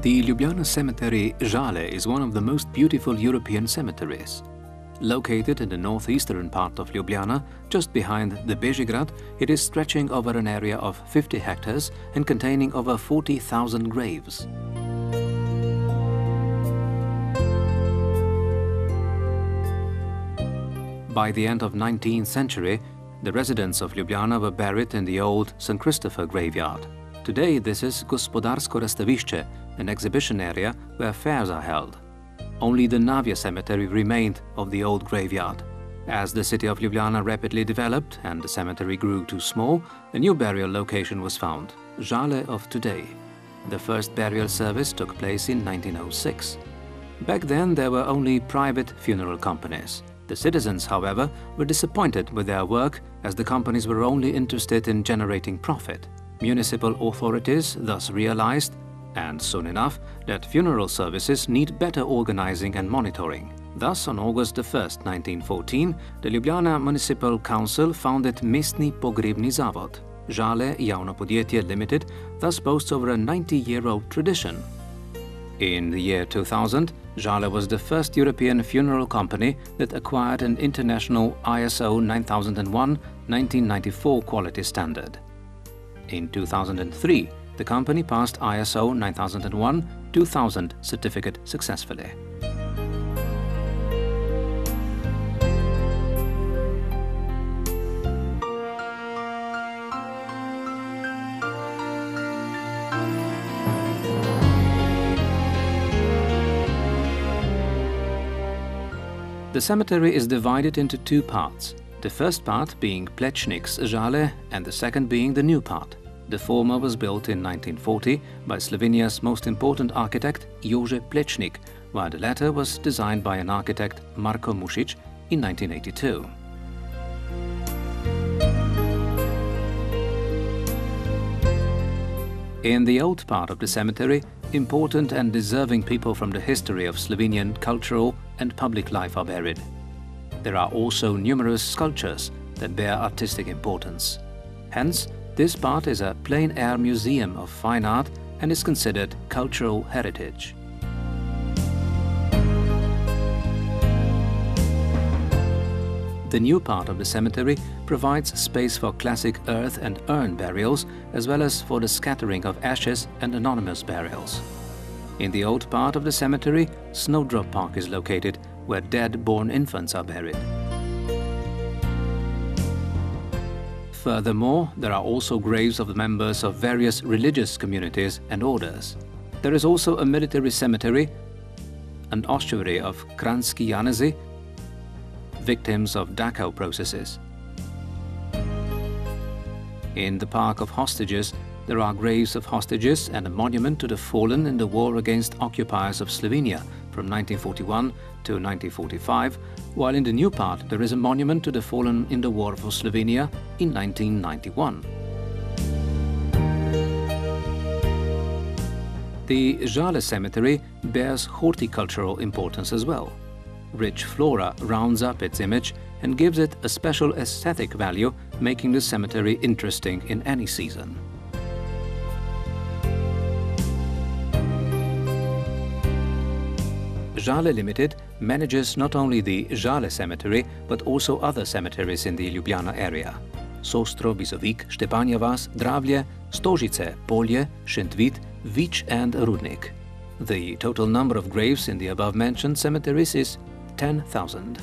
The Ljubljana cemetery Zale is one of the most beautiful European cemeteries. Located in the northeastern part of Ljubljana, just behind the Bežigrad, it is stretching over an area of 50 hectares and containing over 40,000 graves. By the end of 19th century, the residents of Ljubljana were buried in the old St. Christopher graveyard. Today this is Gospodarsko razstavišče, an exhibition area where fairs are held. Only the Navia cemetery remained of the old graveyard. As the city of Ljubljana rapidly developed and the cemetery grew too small, a new burial location was found, Zale of today. The first burial service took place in 1906. Back then there were only private funeral companies. The citizens, however, were disappointed with their work as the companies were only interested in generating profit. Municipal authorities thus realized, and soon enough, that funeral services need better organizing and monitoring. Thus, on August 1, 1914, the Ljubljana Municipal Council founded Mestni pogrebni zavod. Zale Javno Podjetje Limited thus boasts over a 90-year-old tradition. In the year 2000, Zale was the first European funeral company that acquired an international ISO 9001-1994 quality standard. In 2003, the company passed ISO 9001-2000 certificate successfully. The cemetery is divided into two parts, the first part being Plečnik's Zale and the second being the new part. The former was built in 1940 by Slovenia's most important architect Jože Plečnik, while the latter was designed by an architect Marko Mušić in 1982. In the old part of the cemetery, important and deserving people from the history of Slovenian cultural and public life are buried. There are also numerous sculptures that bear artistic importance. Hence, this part is a plein-air museum of fine art and is considered cultural heritage. The new part of the cemetery provides space for classic earth and urn burials, as well as for the scattering of ashes and anonymous burials. In the old part of the cemetery, Snowdrop Park is located, where dead-born infants are buried. Furthermore, there are also graves of members of various religious communities and orders. There is also a military cemetery, an ossuary of Kranjski Janezi, victims of Dachau processes. In the Park of Hostages, there are graves of hostages and a monument to the fallen in the war against occupiers of Slovenia from 1941 to 1945, while in the new part there is a monument to the fallen in the war for Slovenia in 1991. The Zale cemetery bears horticultural importance as well. Rich flora rounds up its image and gives it a special aesthetic value, making the cemetery interesting in any season. Zale Limited manages not only the Zale cemetery but also other cemeteries in the Ljubljana area: Sostro, Bizovik, Štepanja vas, Dravlje, Stožice, Polje, Šentvid, Vič and Rudnik. The total number of graves in the above-mentioned cemeteries is 10,000.